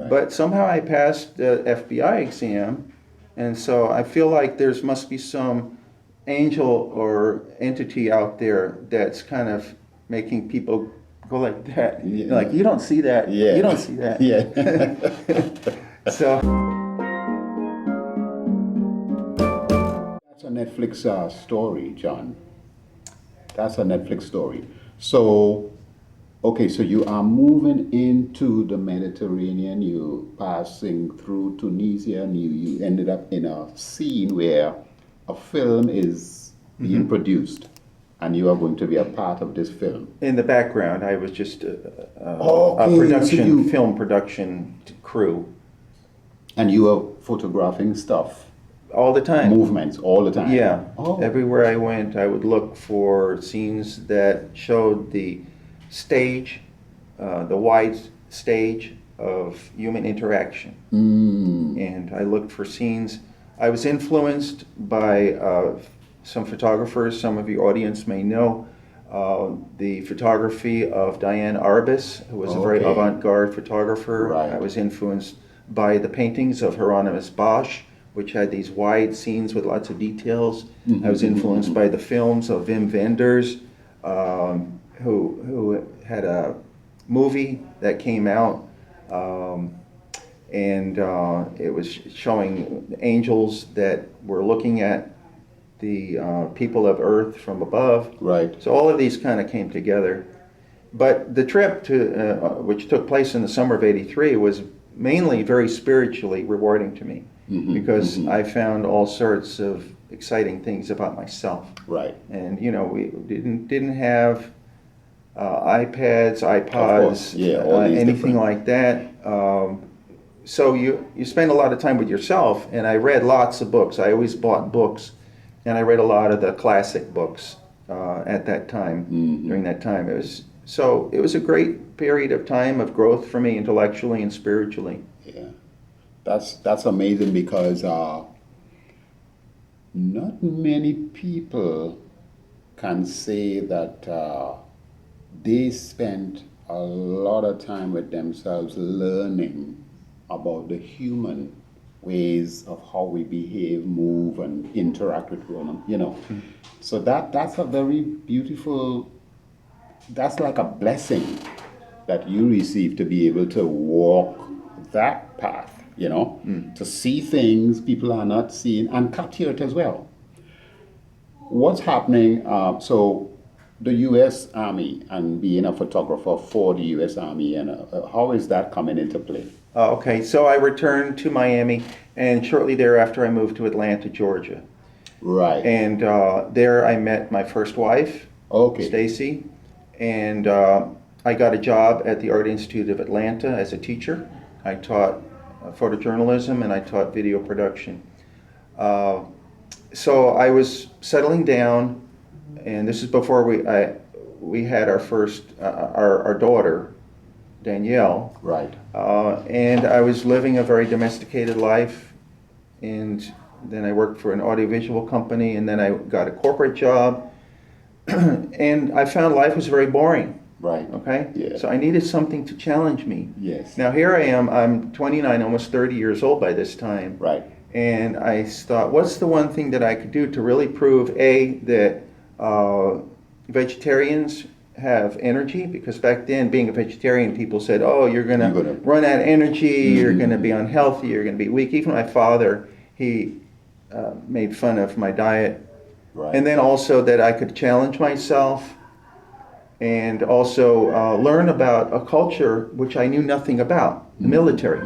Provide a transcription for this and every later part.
But somehow I passed the FBI exam, and so I feel like there must be some angel or entity out there that's kind of making people go like that. Yeah. Like, you don't see that. Yeah. You don't see that. Yeah. So That's a Netflix story, John. That's a Netflix story. So, okay, so you are moving into the Mediterranean, you passing through Tunisia, and you ended up in a scene where a film is being produced, and you are going to be a part of this film. in the background, I was just a film production crew. And you are photographing stuff, All the time. movements, all the time. Yeah. Oh. Everywhere I went, I would look for scenes that showed the stage, the wide stage of human interaction. And I looked for scenes. I was influenced by some photographers. Some of your audience may know the photography of Diane Arbus, who was a very avant-garde photographer. Right. I was influenced by the paintings of Hieronymus Bosch, which had these wide scenes with lots of details. I was influenced by the films of Wim Wenders, who had a movie that came out, and it was showing angels that were looking at the people of Earth from above. Right. So all of these kind of came together. But the trip to which took place in the summer of '83 was mainly very spiritually rewarding to me, because I found all sorts of exciting things about myself. Right. And you know, we didn't have iPads, iPods, anything different. like that. So you spend a lot of time with yourself, and I read lots of books. I always bought books, and I read a lot of the classic books at that time. During that time, it was a great period of time of growth for me intellectually and spiritually. Yeah, that's amazing, because not many people can say that they spent a lot of time with themselves learning about the human ways of how we behave, move, and interact with one, you know. So that's a very beautiful, that's like a blessing that you receive, to be able to walk that path, you know, to see things people are not seeing and capture it as well. What's happening, so the U.S. Army and being a photographer for the U.S. Army, and how is that coming into play? Okay, so I returned to Miami, and shortly thereafter I moved to Atlanta, Georgia. Right. And there I met my first wife, Stacy, and I got a job at the Art Institute of Atlanta as a teacher. I taught photojournalism, and I taught video production. So I was settling down, and this is before we had our first our daughter, Danielle. Right. And I was living a very domesticated life, and then I worked for an audiovisual company, and then I got a corporate job, and I found life was very boring. Right. Okay? Yeah. So I needed something to challenge me. Yes. Now here I am, I'm 29, almost 30 years old by this time. Right. And I thought, what's the one thing that I could do to really prove, A, that vegetarians have energy? Because back then, being a vegetarian, people said, oh, you're going to run out of energy, you're going to be unhealthy, you're going to be weak. Even my father, he made fun of my diet. Right. And then also that I could challenge myself, and also learn about a culture which I knew nothing about, the military.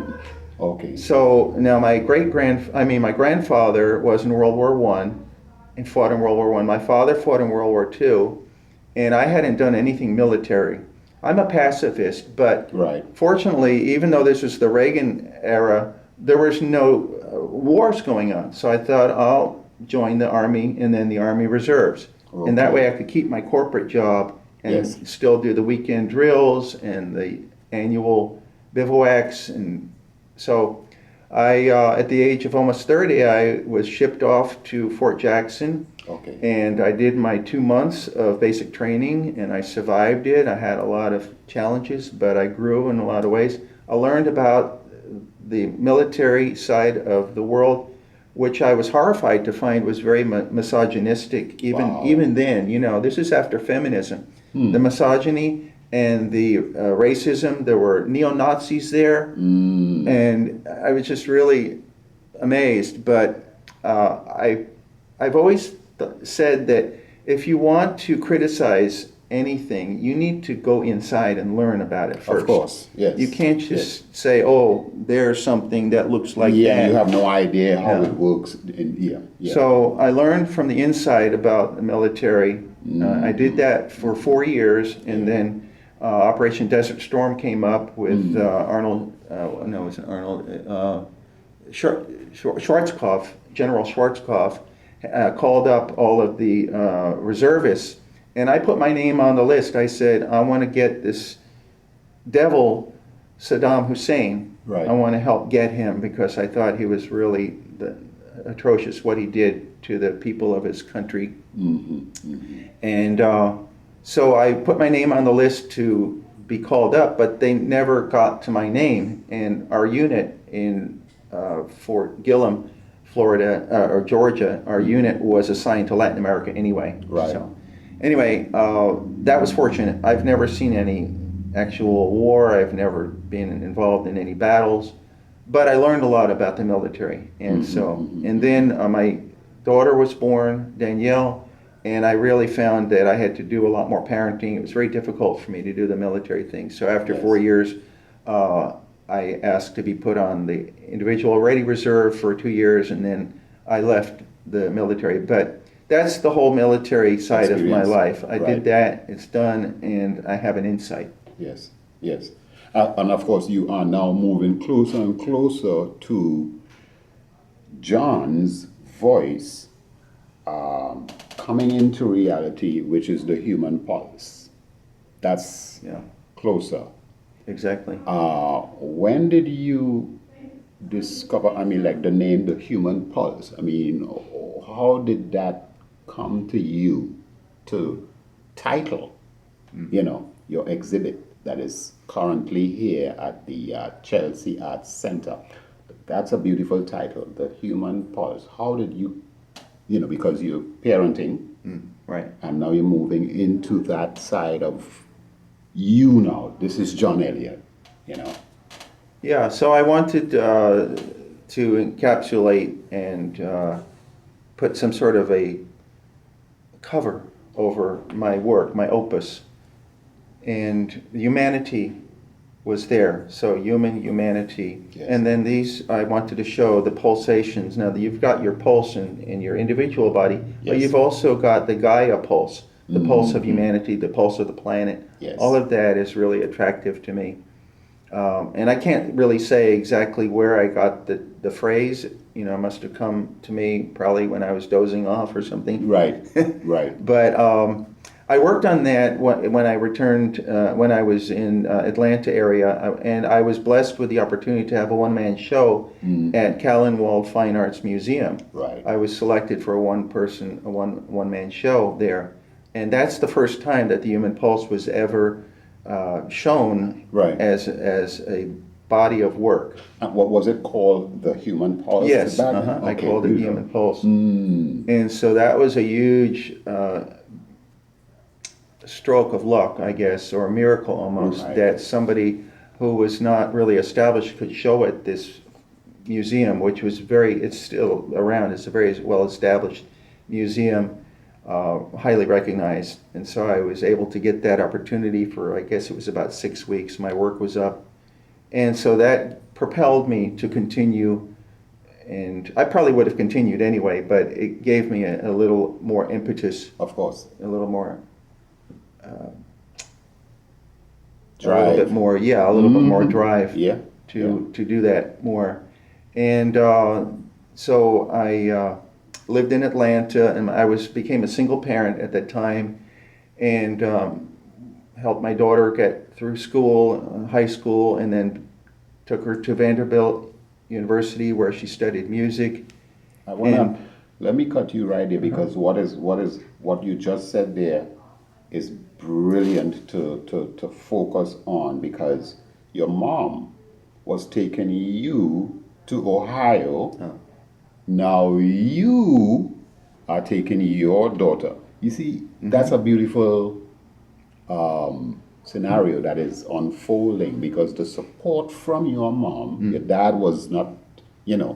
Okay. So now my grandfather was in World War I and fought in World War I. My father fought in World War II, and I hadn't done anything military. I'm a pacifist, but fortunately, even though this was the Reagan era, there was no wars going on. So I thought I'll join the Army, and then the Army Reserves. Okay. And that way I could keep my corporate job and still do the weekend drills and the annual bivouacs. And so I, at the age of almost 30, I was shipped off to Fort Jackson. Okay. And I did my 2 months of basic training, and I survived it. I had a lot of challenges, but I grew in a lot of ways. I learned about the military side of the world, which I was horrified to find was very misogynistic. Wow. Even then, this is after feminism, the misogyny and the racism. There were neo-Nazis there, and I was just really amazed. But I've always said that if you want to criticize anything, you need to go inside and learn about it first. Of course, yes. You can't just say, "Oh, there's something that looks like that." You have no idea how it works. So I learned from the inside about the military. I did that for 4 years, and then Operation Desert Storm came up with Arnold. No, it wasn't Arnold. Schwarzkopf, General Schwarzkopf, called up all of the reservists. And I put my name on the list. I said, I want to get this devil, Saddam Hussein. Right. I want to help get him because I thought he was really atrocious what he did to the people of his country. And so I put my name on the list to be called up, but they never got to my name. And our unit in Fort Gillem, Florida, or Georgia, our unit was assigned to Latin America anyway. Right. So, anyway, that was fortunate. I've never seen any actual war. I've never been involved in any battles, but I learned a lot about the military. And and then my daughter was born, Danielle, and I really found that I had to do a lot more parenting. It was very difficult for me to do the military thing. So after 4 years, I asked to be put on the individual ready reserve for 2 years, and then I left the military. But that's the whole military side of my life. I did that, it's done, and I have an insight. Yes, yes. And of course, you are now moving closer and closer to John's voice coming into reality, which is the human pulse. That's closer. Exactly. When did you discover, like the name, the human pulse? How did that come to you to title, your exhibit that is currently here at the Chelsea Arts Center? That's a beautiful title, The Human Pulse. How did you, because you're parenting, right, and now you're moving into that side of you now. This is John Elliott, Yeah, so I wanted to encapsulate and put some sort of a cover over my work, my opus. And humanity was there, so humanity. Yes. And then I wanted to show the pulsations. Now, you've got your pulse in your individual body, but you've also got the Gaia pulse, the pulse of humanity, the pulse of the planet. Yes. All of that is really attractive to me. And I can't really say exactly where I got the phrase. It must have come to me probably when I was dozing off or something. Right, right. But I worked on that when I returned, when I was in Atlanta area, and I was blessed with the opportunity to have a one-man show at Callenwald Fine Arts Museum. Right. I was selected for a one-man show there. And that's the first time that the human pulse was ever shown as a body of work. And what was it called? The human pulse? Yes, Okay, I called it the human pulse. Mm. And so that was a huge stroke of luck, I guess, or a miracle almost, that somebody who was not really established could show at this museum, which was it's still around, it's a very well-established museum, highly recognized. And so I was able to get that opportunity for, I guess it was about 6 weeks. My work was up. And so that propelled me to continue, and I probably would have continued anyway, but it gave me a little more impetus. Of course. A little more drive. A little bit more, a little bit more drive to do that more. And so I lived in Atlanta, and I became a single parent at that time, and helped my daughter get through school, high school, and then took her to Vanderbilt University where she studied music. Let me cut you right there, because what you just said there is brilliant to focus on, because your mom was taking you to Ohio. Oh. Now you are taking your daughter. You see, that's a beautiful scenario that is unfolding because the support from your mom, your dad was not,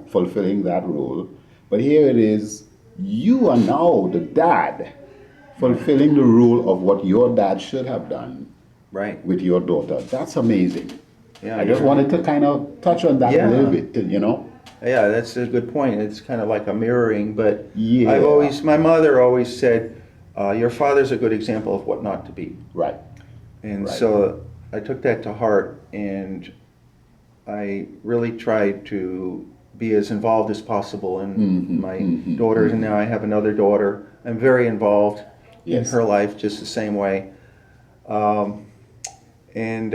fulfilling that role. But here it is, you are now the dad fulfilling the role of what your dad should have done Right. with your daughter. That's amazing. Yeah, I just you're- wanted to kind of touch on that a little bit, Yeah, that's a good point. It's kind of like a mirroring, but Yeah. my mother always said, your father's a good example of what not to be. Right. And Right. so I took that to heart, and I really tried to be as involved as possible in my daughters, and now I have another daughter. I'm very involved Yes. in her life just the same way. And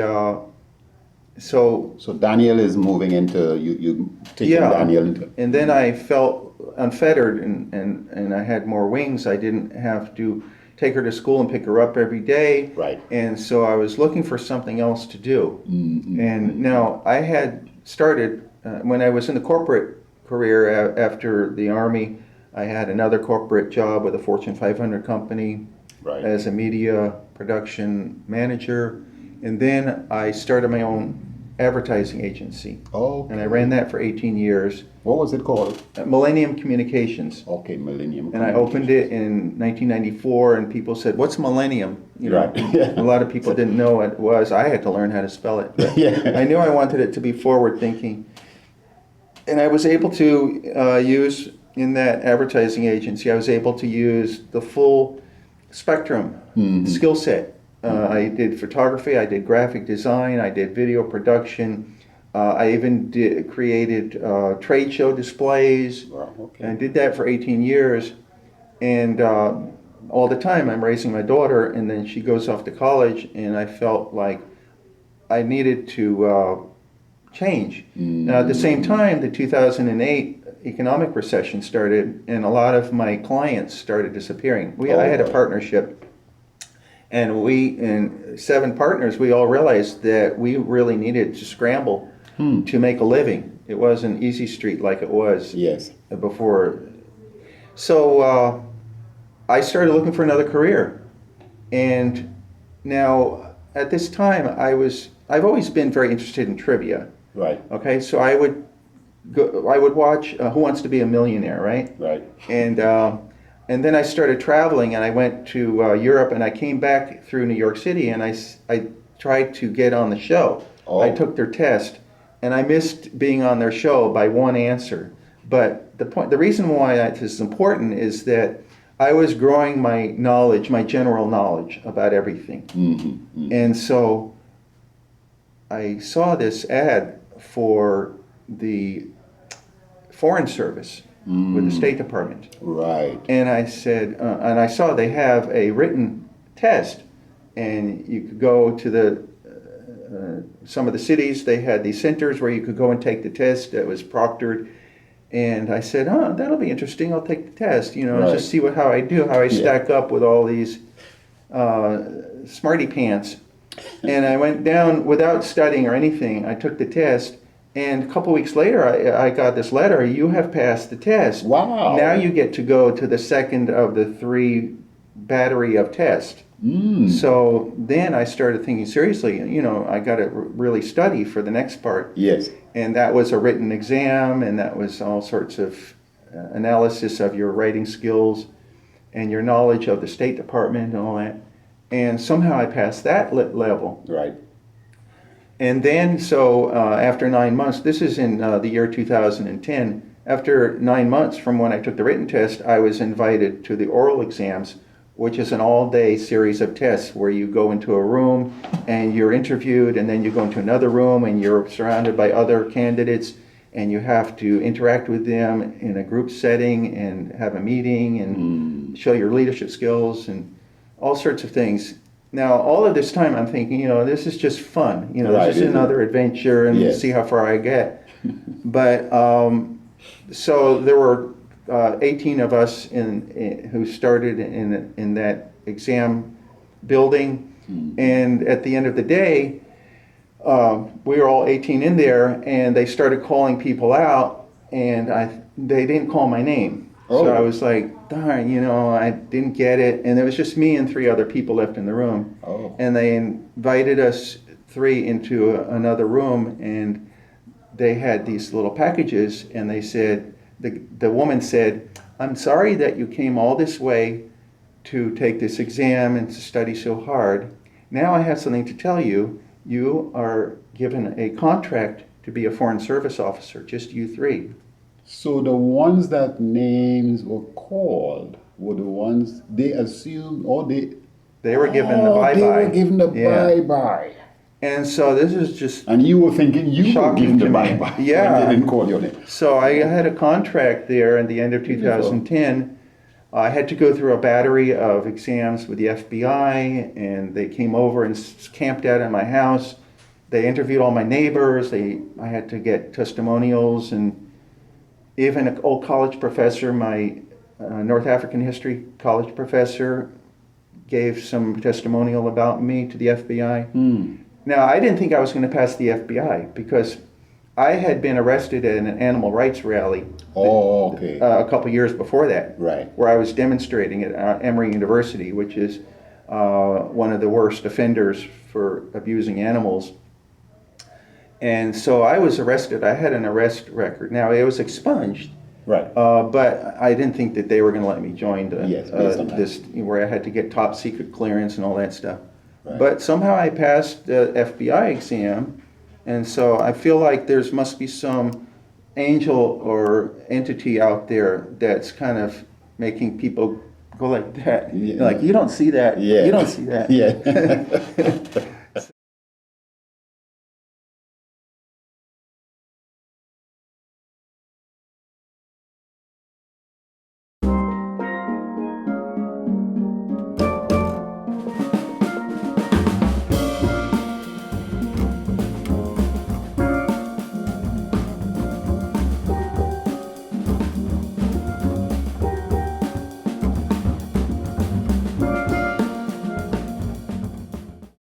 so So Daniel is moving into you taking yeah, Daniel into. and then I felt unfettered, and I had more wings. I didn't have to take her to school and pick her up every day. Right. And so I was looking for something else to do. And now I had started, when I was in the corporate career after the Army, I had another corporate job with a Fortune 500 company Right. as a media production manager. And then I started my own advertising agency. Oh. And I ran that for 18 years, What was it called? Millennium Communications. Okay, Millennium. And I opened it in 1994, and people said, "What's Millennium?" Right. A lot of people didn't know what it was. I had to learn how to spell it. But Yeah. I knew I wanted it to be forward thinking. And I was able to use, in that advertising agency, I was able to use the full spectrum skill set. I did photography, I did graphic design, I did video production. I even created trade show displays. Wow, okay. And I did that for 18 years. And all the time I'm raising my daughter, and then she goes off to college, and I felt like I needed to change. Now, at the same time, the 2008 economic recession started, and a lot of my clients started disappearing. I had a partnership, and and 7 partners, we all realized that we really needed to scramble to make a living. It wasn't easy street like it was Yes. before. So I started looking for another career. And now at this time I've always been very interested in trivia. Right. Okay, so I would watch Who Wants to Be a Millionaire, right? Right. And then I started traveling, and I went to Europe, and I came back through New York City, and I tried to get on the show. Oh. I took their test, and I missed being on their show by one answer. But the reason why that is important is that I was growing my knowledge, my general knowledge about everything. And so I saw this ad for the Foreign Service with the State Department. Right. And I said, and I saw they have a written test, and you could go to some of the cities. They had these centers where you could go and take the test that was proctored. And I said, "Oh, that'll be interesting. I'll take the test. Right. Just see how I stack up with all these smarty pants." And I went down without studying or anything. I took the test, and a couple weeks later, I got this letter: "You have passed the test. Wow. Now you get to go to the second of the 3 battery of tests." So then I started thinking seriously. I got to really study for the next part. Yes. And that was a written exam, and that was all sorts of analysis of your writing skills and your knowledge of the State Department and all that. And somehow I passed that level. Right. And then, so after 9 months, this is in the year 2010, after 9 months from when I took the written test, I was invited to the oral exams, which is an all-day series of tests where you go into a room and you're interviewed, and then you go into another room and you're surrounded by other candidates, and you have to interact with them in a group setting and have a meeting and show your leadership skills and all sorts of things. Now, all of this time I'm thinking, this is just fun. Right, This is another adventure, and Yes. see how far I get. But so there were 18 of us who started in that exam building, and at the end of the day, we were all 18 in there, and they started calling people out, and they didn't call my name. Oh. So I was like, darn, I didn't get it. And there was just me and 3 other people left in the room. Oh. And they invited us 3 into another room, and they had these little packages, and they said, the woman said, I'm sorry that you came all this way to take this exam and to study so hard. Now I have something to tell you. You are given a contract to be a Foreign Service officer, just you 3. So the ones that names were called were the ones they assumed, or They were given the they bye-bye. were given the bye-bye. And so this is just And you were thinking you were shocking given the to me. bye-bye. Yeah. When they didn't call your name. So I had a contract there at the end of 2010. I had to go through a battery of exams with the FBI, and they came over and camped out at my house. They interviewed all my neighbors. I had to get testimonials, and even an old college professor, my North African history college professor, gave some testimonial about me to the FBI. Now, I didn't think I was going to pass the FBI because I had been arrested at an animal rights rally Oh, okay. a couple years before that, Right. where I was demonstrating at Emory University, which is one of the worst offenders for abusing animals. And so I was arrested. I had an arrest record. Now, it was expunged, Right. but I didn't think that they were going to let me join Yes, based on that. this, where I had to get top secret clearance and all that stuff. Right. But somehow I passed the FBI exam, and so I feel like must be some angel or entity out there that's kind of making people go like that. Yeah. Like, you don't see that. Yeah. You don't see that. Yeah.